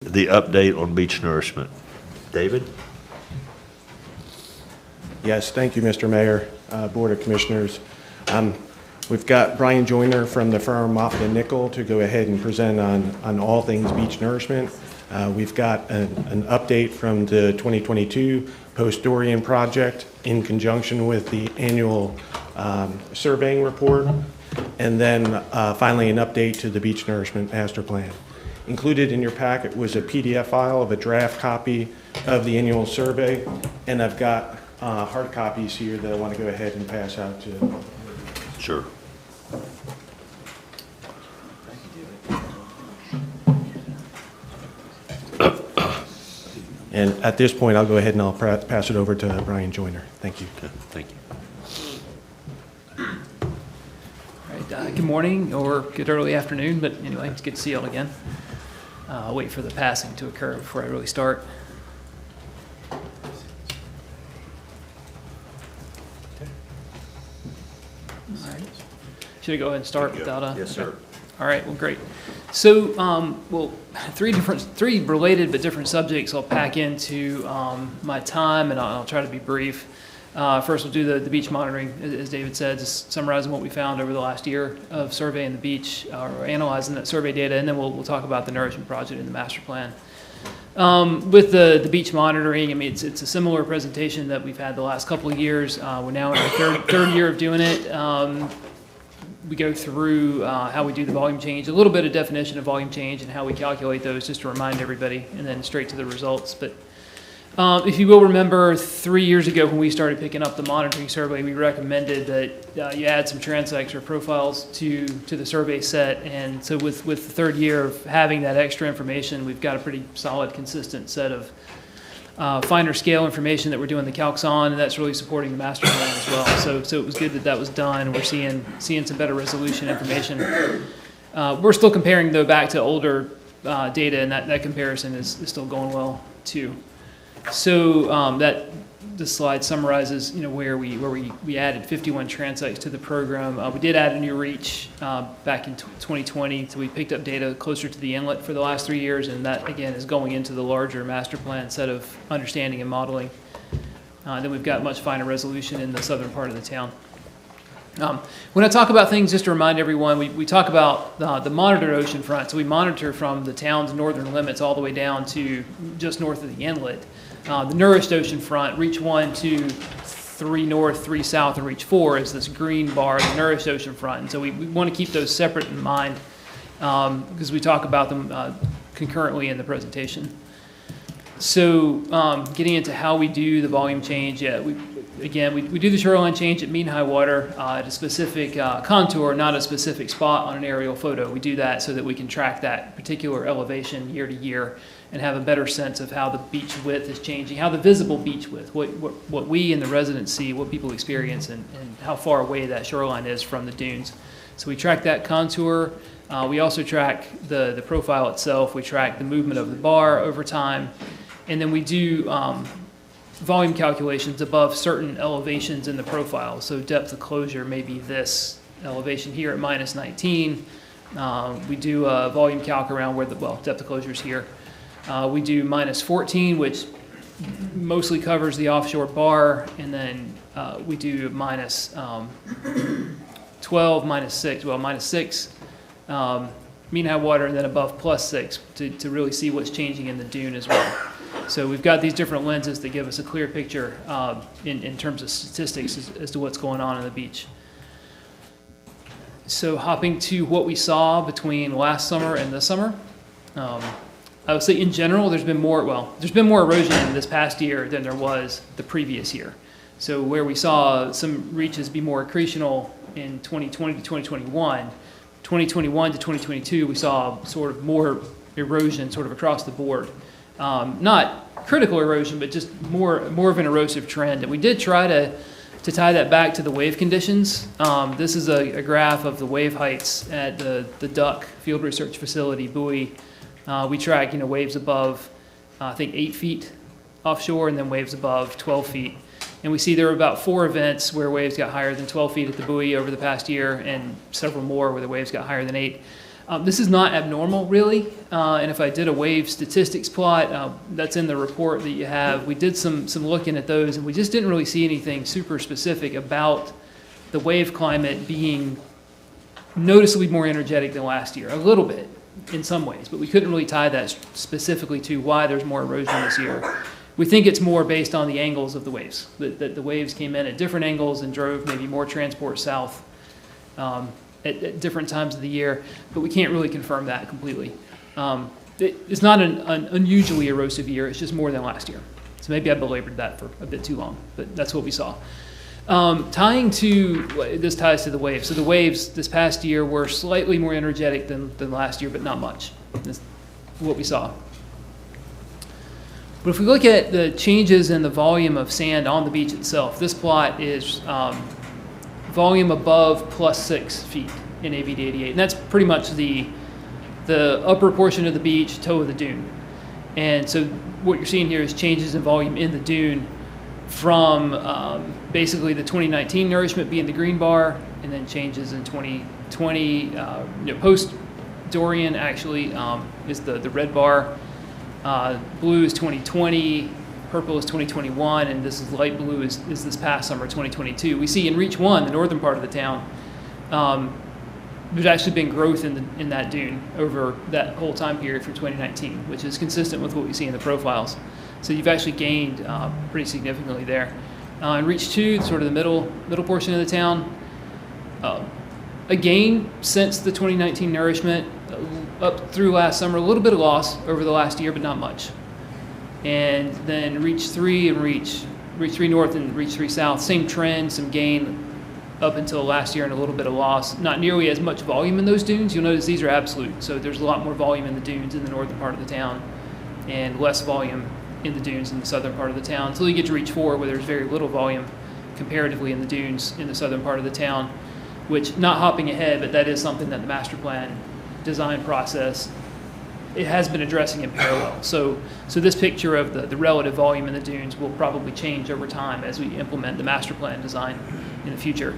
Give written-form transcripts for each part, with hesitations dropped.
the update on beach nourishment. David? Yes, thank you, Mr. Mayor, Board of Commissioners. We've got Brian Joyner from the firm Moffitt & Nickel to go ahead and present on all things beach nourishment. We've got an update from the 2022 post-Dorian project in conjunction with the annual surveying report, and then finally an update to the Beach Nourishment Master Plan. Included in your packet was a PDF file of a draft copy of the annual survey, and I've got hard copies here that I want to go ahead and pass out to. Sure. And at this point, I'll go ahead and I'll pass it over to Brian Joyner. Thank you. Okay, thank you. All right, good morning or good early afternoon, but anyway, it's good to see you all again. I'll wait for the passing to occur before I really start. All right. Should I go ahead and start without a? Yes, sir. All right, well, great. So, well, three related but different subjects I'll pack into my time, and I'll try to be brief. First, we'll do the beach monitoring, as David said, just summarizing what we found over the last year of surveying the beach, or analyzing that survey data, and then we'll talk about the nourishment project and the master plan. With the beach monitoring, I mean, it's a similar presentation that we've had the last couple of years. We're now in our third year of doing it. We go through how we do the volume change, a little bit of definition of volume change and how we calculate those, just to remind everybody, and then straight to the results. But if you will remember, 3 years ago when we started picking up the monitoring survey, we recommended that you add some transects or profiles to the survey set. And so with the third year of having that extra information, we've got a pretty solid, consistent set of finer scale information that we're doing the calcs on, and that's really supporting the master plan as well. So it was good that was done. We're seeing some better resolution information. We're still comparing though back to older data, and that comparison is still going well too. So this slide summarizes, where we added 51 transects to the program. We did add a new reach back in 2020, so we picked up data closer to the inlet for the last 3 years, and that again is going into the larger master plan set of understanding and modeling. Then we've got much finer resolution in the southern part of the town. When I talk about things, just to remind everyone, we talk about the monitored ocean front. So we monitor from the town's northern limits all the way down to just north of the inlet. The nourished ocean front, reach 1, 2, 3 north, 3 south, and reach 4 is this green bar, the nourished ocean front. And so we want to keep those separate in mind because we talk about them concurrently in the presentation. So getting into how we do the volume change, we do the shoreline change at mean high water at a specific contour, not a specific spot on an aerial photo. We do that so that we can track that particular elevation year to year and have a better sense of how the beach width is changing, how the visible beach width, what we in the residents see, what people experience, and how far away that shoreline is from the dunes. So we track that contour. We also track the profile itself. We track the movement of the bar over time. And then we do volume calculations above certain elevations in the profile. So depth of closure may be this elevation here at minus 19. We do a volume calc around where depth of closure is here. We do minus 14, which mostly covers the offshore bar. And then we do minus 12, minus 6, minus 6, mean high water, and then above plus 6 to really see what's changing in the dune as well. So we've got these different lenses that give us a clear picture in terms of statistics as to what's going on in the beach. So hopping to what we saw between last summer and this summer, I would say in general there's been more erosion this past year than there was the previous year. So where we saw some reaches be more accretional in 2020 to 2021, 2021 to 2022 we saw sort of more erosion sort of across the board. Not critical erosion, but just more of an erosive trend. And we did try to tie that back to the wave conditions. This is a graph of the wave heights at the Duck Field Research Facility buoy. We track waves above I think 8 feet offshore, and then waves above 12 feet. And we see there were about 4 events where waves got higher than 12 feet at the buoy over the past year, and several more where the waves got higher than 8. This is not abnormal, really. And if I did a wave statistics plot, that's in the report that you have. We did some looking at those, and we just didn't really see anything super specific about the wave climate being noticeably more energetic than last year. A little bit in some ways, but we couldn't really tie that specifically to why there's more erosion this year. We think it's more based on the angles of the waves, that the waves came in at different angles and drove maybe more transport south at different times of the year, but we can't really confirm that completely. It's not an unusually erosive year, it's just more than last year. So maybe I belabored that for a bit too long, but that's what we saw. This ties to the waves. So the waves this past year were slightly more energetic than last year, but not much. That's what we saw. But if we look at the changes in the volume of sand on the beach itself, this plot is volume above +6 feet in AVD 88. And that's pretty much the upper portion of the beach, toe of the dune. And so what you're seeing here is changes in volume in the dune from basically the 2019 nourishment being the green bar, and then changes in 2020, post-Dorian actually is the red bar. Blue is 2020, purple is 2021, and this is light blue is this past summer, 2022. We see in Reach 1, the northern part of the town, there's actually been growth in that dune over that whole time period from 2019, which is consistent with what we see in the profiles. So you've actually gained pretty significantly there. In Reach 2, sort of the middle portion of the town, again, since the 2019 nourishment, up through last summer, a little bit of loss over the last year, but not much. And then Reach 3 and Reach 3 North and Reach 3 South, same trend, some gain up until last year and a little bit of loss. Not nearly as much volume in those dunes. You'll notice these are absolute, so there's a lot more volume in the dunes in the northern part of the town and less volume in the dunes in the southern part of the town until you get to Reach 4, where there's very little volume comparatively in the dunes in the southern part of the town, which, not hopping ahead, but that is something that the master plan design process, it has been addressing in parallel. So this picture of the relative volume in the dunes will probably change over time as we implement the master plan design in the future.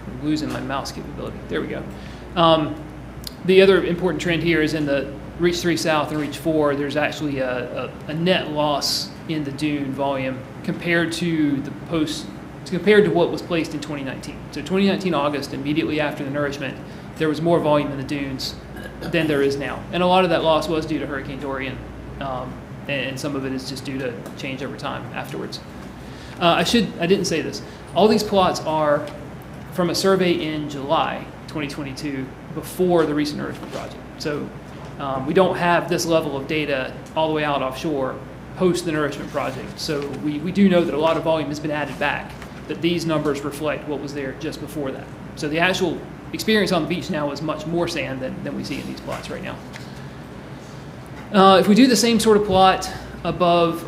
I'm losing my mouse capability. There we go. The other important trend here is in the Reach 3 South and Reach 4, there's actually a net loss in the dune volume compared to what was placed in 2019. So 2019 August, immediately after the nourishment, there was more volume in the dunes than there is now. And a lot of that loss was due to Hurricane Dorian, and some of it is just due to change over time afterwards. I didn't say this. All these plots are from a survey in July 2022 before the recent nourishment project. So we don't have this level of data all the way out offshore post the nourishment project. So we do know that a lot of volume has been added back, that these numbers reflect what was there just before that. So the actual experience on the beach now is much more sand than we see in these plots right now. If we do the same sort of plot above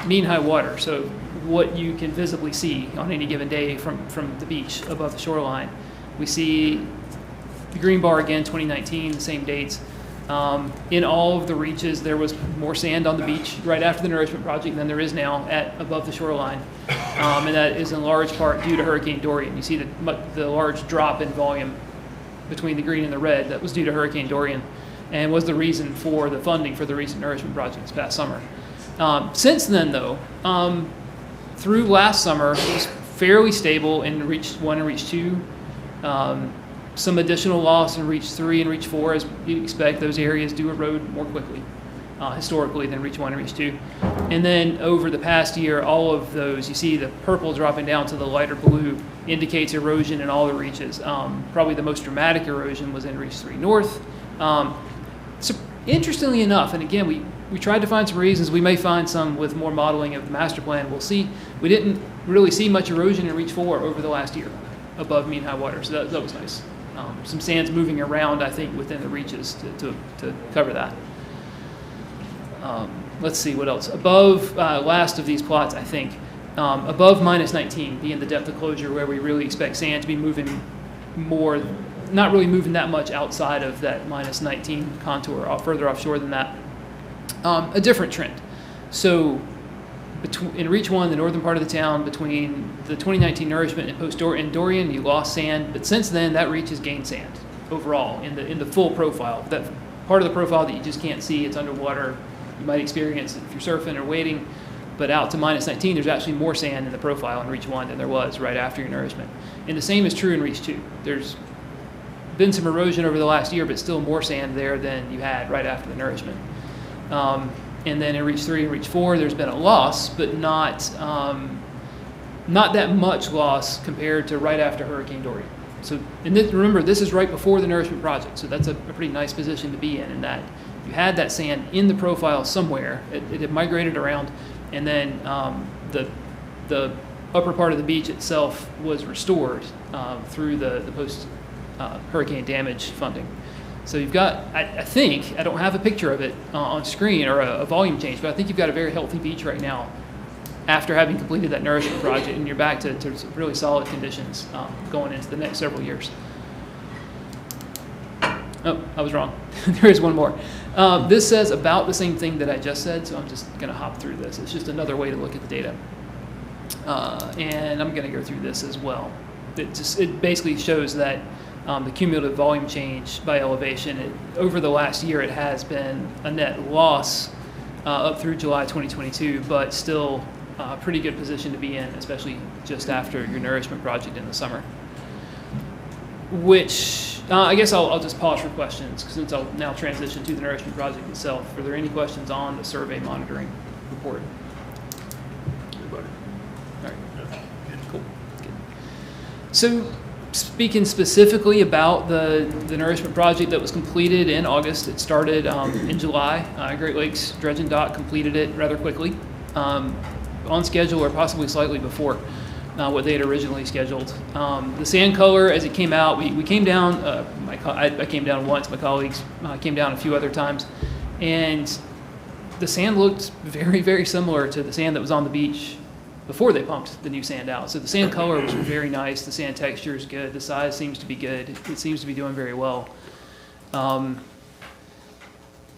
mean high water, so what you can visibly see on any given day from the beach above the shoreline, we see the green bar again, 2019, the same dates. In all of the reaches, there was more sand on the beach right after the nourishment project than there is now above the shoreline. And that is in large part due to Hurricane Dorian. You see the large drop in volume between the green and the red. That was due to Hurricane Dorian and was the reason for the funding for the recent nourishment project this past summer. Since then, though, through last summer, it was fairly stable in Reach 1 and Reach 2. Some additional loss in Reach 3 and Reach 4, as you'd expect. Those areas do erode more quickly historically than Reach 1 and Reach 2. And then over the past year, all of those, you see the purple dropping down to the lighter blue, indicates erosion in all the reaches. Probably the most dramatic erosion was in Reach 3 North. So interestingly enough, and again, we tried to find some reasons. We may find some with more modeling of the master plan. We'll see. We didn't really see much erosion in Reach 4 over the last year above mean high water, so that was nice. Some sand's moving around, I think, within the reaches to cover that. Let's see what else. Above, last of these plots, I think, above -19 being the depth of closure where we really expect sand to be moving more, not really moving that much outside of that -19 contour, further offshore than that. A different trend. So in Reach 1, the northern part of the town, between the 2019 nourishment and post-Dorian, Dorian, you lost sand, but since then, that reach has gained sand overall in the full profile. That part of the profile that you just can't see, it's underwater. You might experience it if you're surfing or wading, but out to -19, there's actually more sand in the profile in Reach 1 than there was right after your nourishment. And the same is true in Reach 2. There's been some erosion over the last year, but still more sand there than you had right after the nourishment. And then in Reach 3 and Reach 4, there's been a loss, but not that much loss compared to right after Hurricane Dorian. So, and remember, this is right before the nourishment project, so that's a pretty nice position to be in that you had that sand in the profile somewhere. It had migrated around, and then the upper part of the beach itself was restored through the post hurricane damage funding. So you've got, I think, I don't have a picture of it on screen or a volume change, but I think you've got a very healthy beach right now after having completed that nourishment project, and you're back to really solid conditions going into the next several years. Oh, I was wrong. There is one more. This says about the same thing that I just said, so I'm just going to hop through this. It's just another way to look at the data. And I'm going to go through this as well. It basically shows that the cumulative volume change by elevation, over the last year, it has been a net loss up through July 2022, but still a pretty good position to be in, especially just after your nourishment project in the summer. Which, I guess I'll just pause for questions, since I'll now transition to the nourishment project itself. Are there any questions on the survey monitoring report? Anybody? All right. Cool. Good. So, speaking specifically about the nourishment project that was completed in August, it started in July. Great Lakes Dredge and Dock completed it rather quickly, on schedule or possibly slightly before what they had originally scheduled. The sand color, as it came out, we came down, I came down once, my colleagues came down a few other times, and the sand looked very, very similar to the sand that was on the beach before they pumped the new sand out. So the sand color was very nice, the sand texture is good, the size seems to be good, it seems to be doing very well.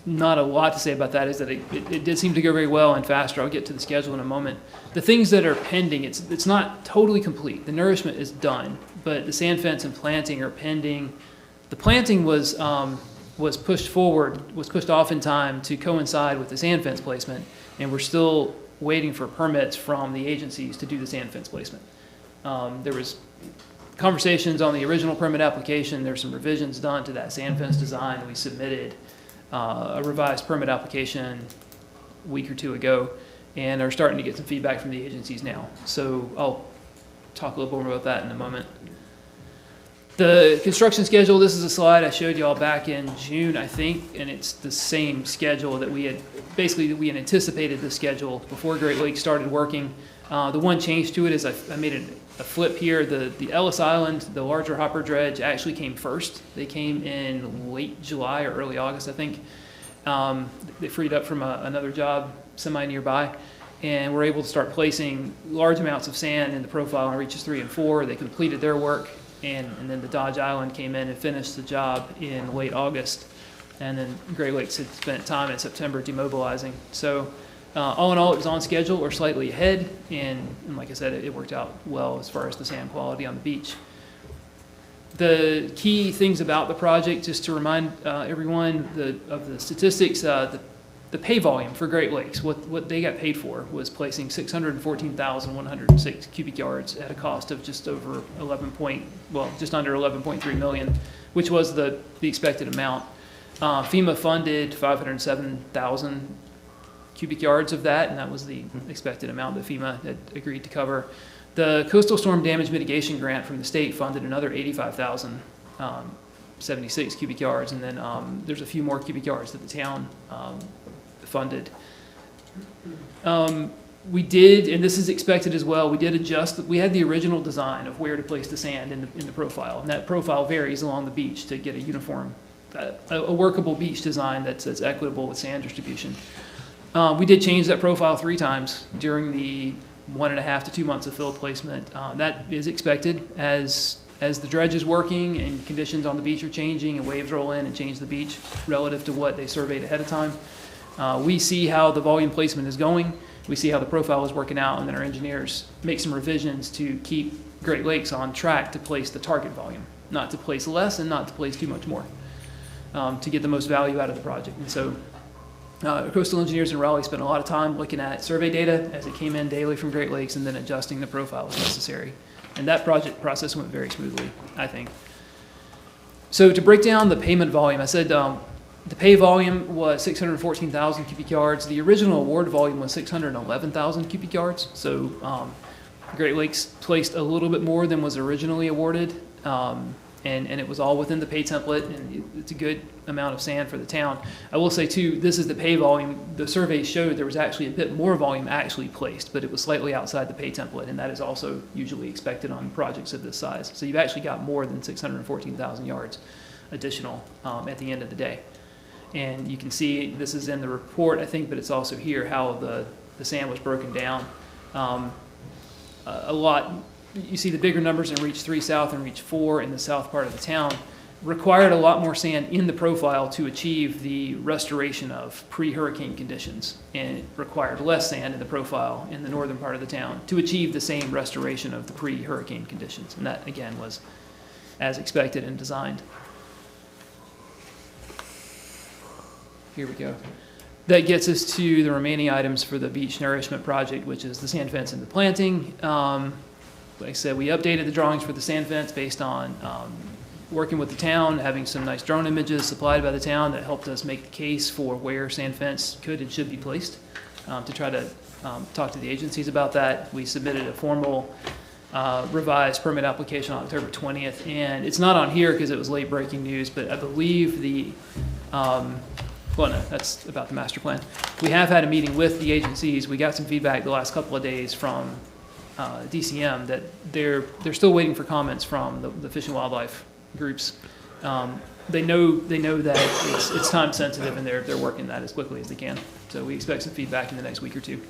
Not a lot to say about that, is that it did seem to go very well and faster. I'll get to the schedule in a moment. The things that are pending, it's not totally complete. The nourishment is done, but the sand fence and planting are pending. The planting was pushed forward, was pushed off in time to coincide with the sand fence placement, and we're still waiting for permits from the agencies to do the sand fence placement. There was conversations on the original permit application. There's some revisions done to that sand fence design. We submitted a revised permit application a week or two ago, and are starting to get some feedback from the agencies now. So I'll talk a little more about that in a moment. The construction schedule, this is a slide I showed you all back in June, I think, and it's the same schedule that we had anticipated the schedule before Great Lakes started working. The one change to it is I made a flip here. The Ellis Island, the larger hopper dredge, actually came first. They came in late July or early August, I think. They freed up from another job semi-nearby, and were able to start placing large amounts of sand in the profile on reaches 3 and 4. They completed their work, and then the Dodge Island came in and finished the job in late August. And then Great Lakes had spent time in September demobilizing. So all in all, it was on schedule or slightly ahead, and like I said, it worked out well as far as the sand quality on the beach. The key things about the project, just to remind everyone of the statistics, the pay volume for Great Lakes, what they got paid for was placing 614,106 cubic yards at a cost of just over just under 11.3 million, which was the expected amount. FEMA funded 507,000 cubic yards of that, and that was the expected amount that FEMA had agreed to cover. The Coastal Storm Damage Mitigation Grant from the state funded another 85,076 cubic yards, and then there's a few more cubic yards that the town funded. We did, and this is expected as well, we did adjust, we had the original design of where to place the sand in the profile, and that profile varies along the beach to get a uniform, a workable beach design that's equitable with sand distribution. We did change that profile 3 times during the 1.5 to 2 months of field placement. That is expected as the dredge is working and conditions on the beach are changing and waves roll in and change the beach relative to what they surveyed ahead of time. We see how the volume placement is going, we see how the profile is working out, and then our engineers make some revisions to keep Great Lakes on track to place the target volume, not to place less and not to place too much more, to get the most value out of the project. And so coastal engineers in Raleigh spent a lot of time looking at survey data as it came in daily from Great Lakes and then adjusting the profile as necessary. And that project process went very smoothly, I think. So to break down the payment volume, I said the pay volume was 614,000 cubic yards. The original award volume was 611,000 cubic yards. So Great Lakes placed a little bit more than was originally awarded, and it was all within the pay template, and it's a good amount of sand for the town. I will say too, this is the pay volume. The survey showed there was actually a bit more volume actually placed, but it was slightly outside the pay template, and that is also usually expected on projects of this size. So you've actually got more than 614,000 yards additional at the end of the day. And you can see this is in the report, I think, but it's also here how the sand was broken down. A lot, you see the bigger numbers in Reach 3 South and Reach 4 in the south part of the town required a lot more sand in the profile to achieve the restoration of pre-hurricane conditions, and it required less sand in the profile in the northern part of the town to achieve the same restoration of the pre-hurricane conditions. And that, again, was as expected and designed. Here we go. That gets us to the remaining items for the beach nourishment project, which is the sand fence and the planting. Like I said, we updated the drawings for the sand fence based on working with the town, having some nice drone images supplied by the town that helped us make the case for where sand fence could and should be placed, to try to talk to the agencies about that. We submitted a formal revised permit application on October 20th, and it's not on here because it was late breaking news, but I believe the well, no, that's about the master plan. We have had a meeting with the agencies. We got some feedback the last couple of days from DCM that they're still waiting for comments from the Fish and Wildlife groups. They know that it's time sensitive, and they're working that as quickly as they can. So we expect some feedback in the next week or two.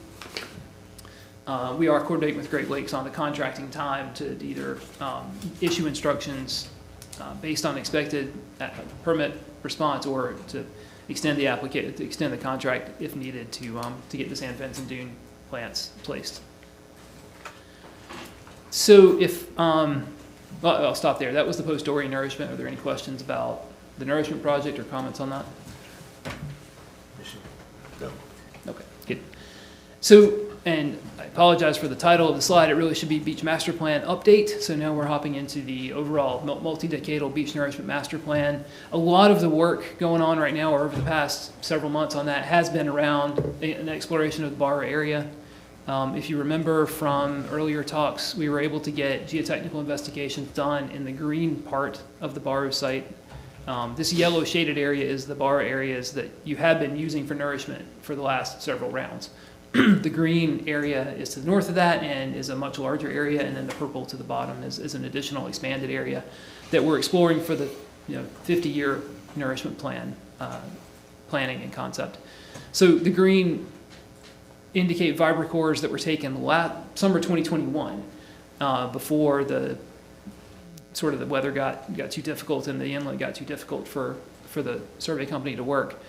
We are coordinating with Great Lakes on the contracting time to either issue instructions based on expected permit response, or to extend the contract if needed to get the sand fence and dune plants placed. So well, I'll stop there. That was the post-Dory nourishment. Are there any questions about the nourishment project or comments on that? No. Okay, good. So, and I apologize for the title of the slide. It really should be Beach Master Plan Update. So now we're hopping into the overall multi-decadal Beach Nourishment Master Plan. A lot of the work going on right now, or over the past several months on that, has been around an exploration of the Barra area. If you remember from earlier talks, we were able to get geotechnical investigations done in the green part of the Barra site. This yellow shaded area is the Barra areas that you have been using for nourishment for the last several rounds. The green area is to the north of that and is a much larger area, and then the purple to the bottom is an additional expanded area that we're exploring for the 50-year nourishment plan planning and concept. So the green indicate vibrocores that were taken summer 2021, before the weather got too difficult and the inlet got too difficult for the survey company to work.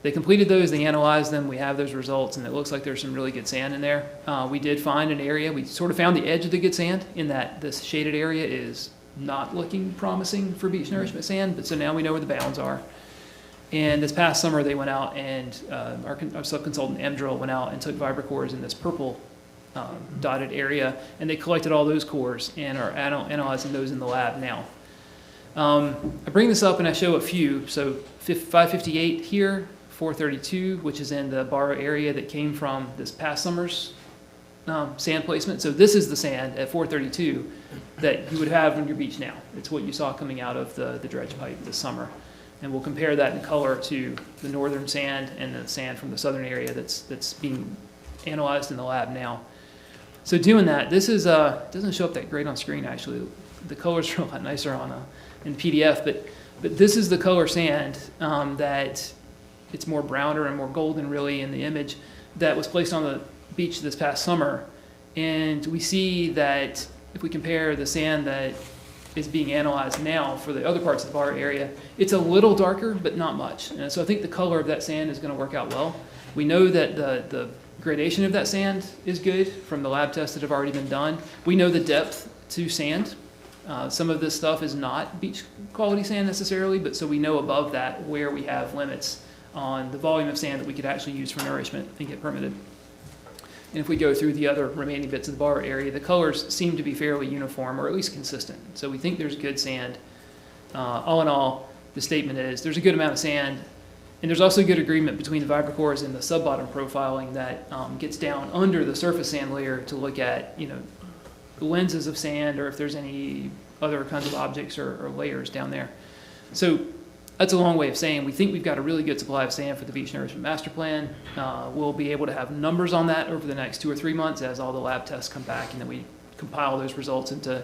They completed those, they analyzed them, we have those results, and it looks like there's some really good sand in there. We did find an area, we sort of found the edge of the good sand in that this shaded area is not looking promising for beach nourishment sand, but so now we know where the bounds are. And this past summer they went out and our sub-consultant M-Drill went out and took vibrocores in this purple dotted area, and they collected all those cores and are analyzing those in the lab now. I bring this up and I show a few. So 558 here, 432, which is in the Barra area that came from this past summer's sand placement. So this is the sand at 432 that you would have on your beach now. It's what you saw coming out of the dredge pipe this summer. And we'll compare that in color to the northern sand and the sand from the southern area that's being analyzed in the lab now. So doing that, this is it doesn't show up that great on screen actually. The colors are a lot nicer in PDF, but this is the color sand that it's more browner and more golden really in the image that was placed on the beach this past summer. And we see that if we compare the sand that is being analyzed now for the other parts of the Barra area, it's a little darker, but not much. And so I think the color of that sand is going to work out well. We know that the gradation of that sand is good from the lab tests that have already been done. We know the depth to sand. Some of this stuff is not beach quality sand necessarily, but so we know above that where we have limits on the volume of sand that we could actually use for nourishment and get permitted. And if we go through the other remaining bits of the bar area, the colors seem to be fairly uniform or at least consistent. So we think there's good sand. All in all, the statement is there's a good amount of sand, and there's also good agreement between the vibrocores and the sub-bottom profiling that gets down under the surface sand layer to look at, lenses of sand or if there's any other kinds of objects or layers down there. So that's a long way of saying we think we've got a really good supply of sand for the Beach Nourishment Master Plan. We'll be able to have numbers on that over the next 2 or 3 months as all the lab tests come back, and then we compile those results into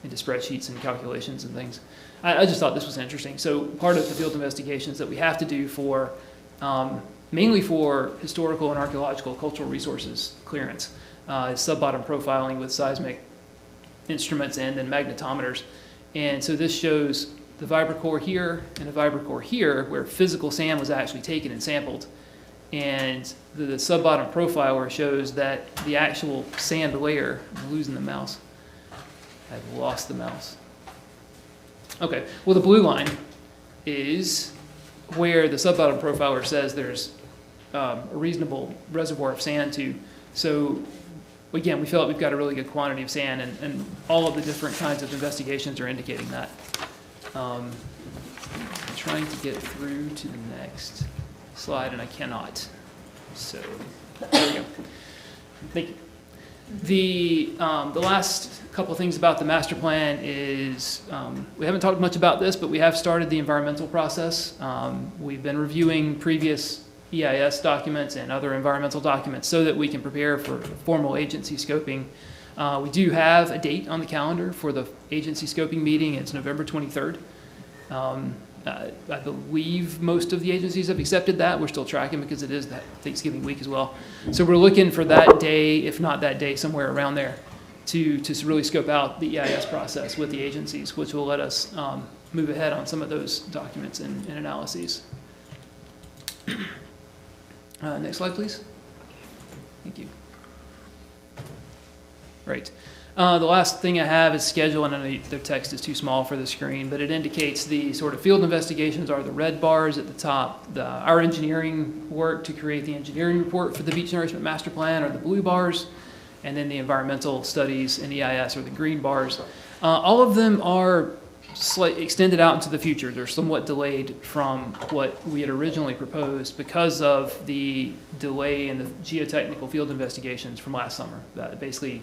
spreadsheets and calculations and things. I just thought this was interesting. So part of the field investigations that we have to do for, mainly for historical and archaeological cultural resources clearance, is sub-bottom profiling with seismic instruments and then magnetometers. And so this shows the vibrocore here and a vibrocore here where physical sand was actually taken and sampled. And the sub-bottom profiler shows that the actual sand layer, I'm losing the mouse. I've lost the mouse. Okay, well the blue line is where the sub-bottom profiler says there's a reasonable reservoir of sand to. So again, we feel like we've got a really good quantity of sand, and all of the different kinds of investigations are indicating that. I'm trying to get through to the next slide, and I cannot. So there we go. Thank you. The last couple of things about the master plan is we haven't talked much about this, but we have started the environmental process. We've been reviewing previous EIS documents and other environmental documents so that we can prepare for formal agency scoping. We do have a date on the calendar for the agency scoping meeting. It's November 23rd. I believe most of the agencies have accepted that. We're still tracking because it is that Thanksgiving week as well. So we're looking for that day, if not that day, somewhere around there to really scope out the EIS process with the agencies, which will let us move ahead on some of those documents and analyses. Next slide, please. Thank you. Right. The last thing I have is schedule, and I know the text is too small for the screen, but it indicates the sort of field investigations are the red bars at the top. Our engineering work to create the engineering report for the Beach Nourishment Master Plan are the blue bars, and then the environmental studies and EIS are the green bars. All of them are slightly extended out into the future. They're somewhat delayed from what we had originally proposed because of the delay in the geotechnical field investigations from last summer. Basically,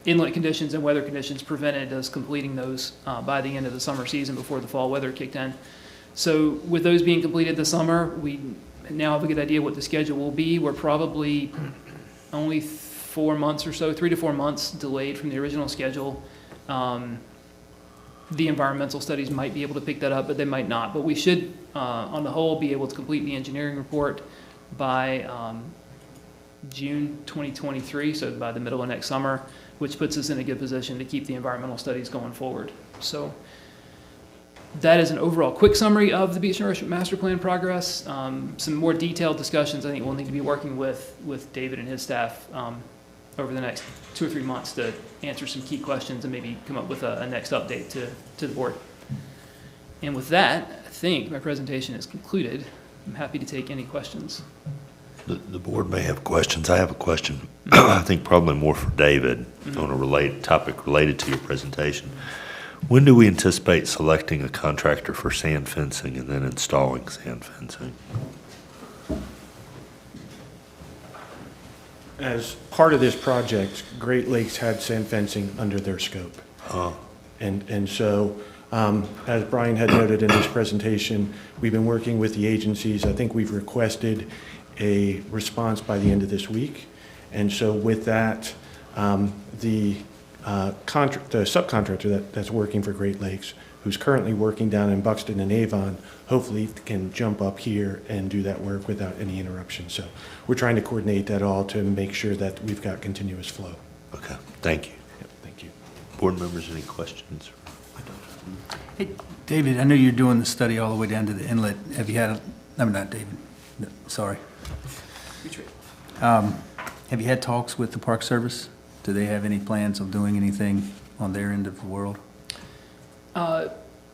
inlet conditions and weather conditions prevented us completing those by the end of the summer season before the fall weather kicked in. So with those being completed this summer, we now have a good idea what the schedule will be. We're probably only 4 months or so, 3 to 4 months delayed from the original schedule. The environmental studies might be able to pick that up, but they might not. But we should, on the whole, be able to complete the engineering report by June 2023, so by the middle of next summer, which puts us in a good position to keep the environmental studies going forward. So that is an overall quick summary of the Beach Nourishment Master Plan progress. Some more detailed discussions I think we'll need to be working with David and his staff over the next 2 or 3 months to answer some key questions and maybe come up with a next update to the board. And with that, I think my presentation is concluded. I'm happy to take any questions. The board may have questions. I have a question, I think probably more for David on a topic related to your presentation. When do we anticipate selecting a contractor for sand fencing and then installing sand fencing? As part of this project, Great Lakes had sand fencing under their scope. And so, as Brian had noted in his presentation, we've been working with the agencies. I think we've requested a response by the end of this week. And so with that, the subcontractor that's working for Great Lakes, who's currently working down in Buxton and Avon, hopefully can jump up here and do that work without any interruption. So we're trying to coordinate that all to make sure that we've got continuous flow. Okay, thank you. Yep, thank you. Board members, any questions? Hey, David, I know you're doing the study all the way down to the inlet. Have you had, not David, no, sorry. Have you had talks with the Park Service? Do they have any plans of doing anything on their end of the world?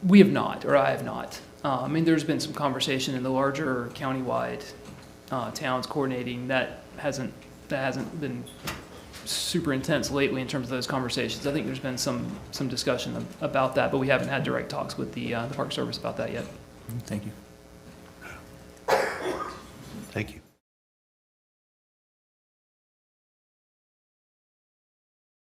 We have not, or I have not. I mean, there's been some conversation in the larger countywide towns coordinating. That hasn't been super intense lately in terms of those conversations. I think there's been some discussion about that, but we haven't had direct talks with the Park Service about that yet. Thank you. Thank you.